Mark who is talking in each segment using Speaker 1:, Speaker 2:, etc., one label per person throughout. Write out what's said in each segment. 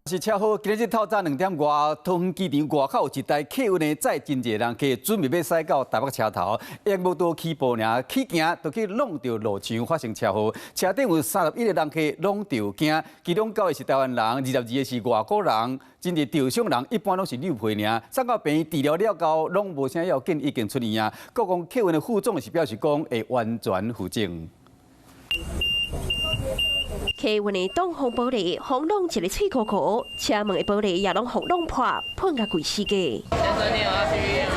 Speaker 1: 是车祸，今日透早2点外，桃园机场外口有一台客运的载真侪人客，准备要驶到台北车头，也无多起步尔，起行就去弄到路上发生车祸，车顶有31个人客拢着惊，其中9个是台湾人，22个是外国人。真正受伤人一般拢是溜皮尔，送到病院治疗了后，拢无啥要紧，已经出院啊。国讲客运的副总是表示讲会完全负责。
Speaker 2: 客运的挡风玻璃轰弄一个脆壳壳，车门的玻璃也拢轰弄破，喷个贵死个。
Speaker 3: 先生，你有要去医院吗？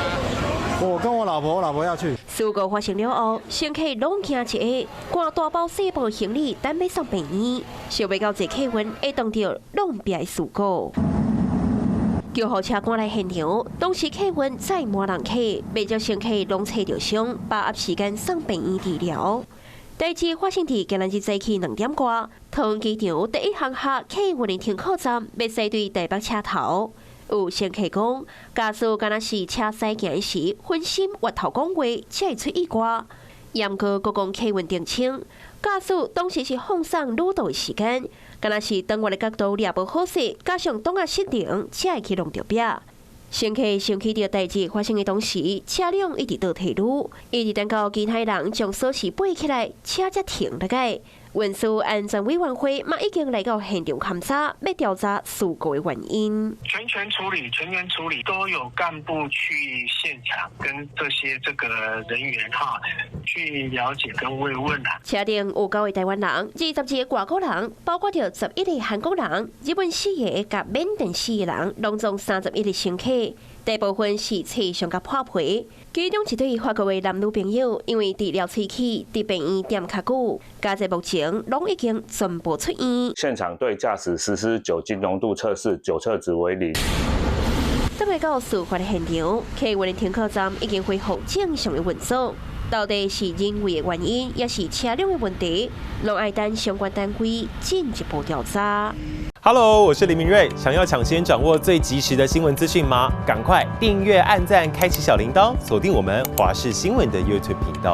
Speaker 4: 我跟我老婆要去。
Speaker 2: 事故发生了后，乘客拢惊一下，赶大包小包行李等要送病院，想袂到这客运会当到弄别事故。救护车赶来现场，当时客运载满人客，未少乘客拢扯着伤，把握时间送病院治疗。 代志发生伫今日早起2点多，桃园机场第一航客客运的停靠站要驶对台北车头。有乘客讲，驾驶敢若是车驶行时分心越头讲话，才会出意外。严格国讲客运澄清，驾驶当时是放松鲁道的时间，敢若是等我的角度抓无好势，加上挡啊失灵，才会去弄着壁。 乘客想起到代志发生的当时，车辆一直倒退路，一直等到其他人将锁匙背起来，车才停了个。运输安全委员会嘛已经来到现场勘查，要调查事故的原因。
Speaker 5: 全员处理，都有干部去现场跟这个人员去了解跟慰问啊。
Speaker 2: 车顶有9个台湾人，22个外国人，包括着11个韩国人，日本4个甲缅甸4个人，拢总31个乘客。 大部分是车上甲破皮，其中一对法国的男女朋友，因为治疗喙齿，伫病院垫较久，加在目前拢已经全部出院。
Speaker 6: 现场对驾驶实施酒精浓度测试，酒测值为0。
Speaker 2: 等来到事发的现场，客运的停靠站已经恢复正常的运作。到底是人为的原因，也是车辆的问题，拢爱等相关单位进一步调查。
Speaker 7: Hello， 我是林明瑞。想要抢先掌握最及时的新闻资讯吗？赶快订阅、按赞、开启小铃铛，锁定我们华视新闻的 YouTube 频道。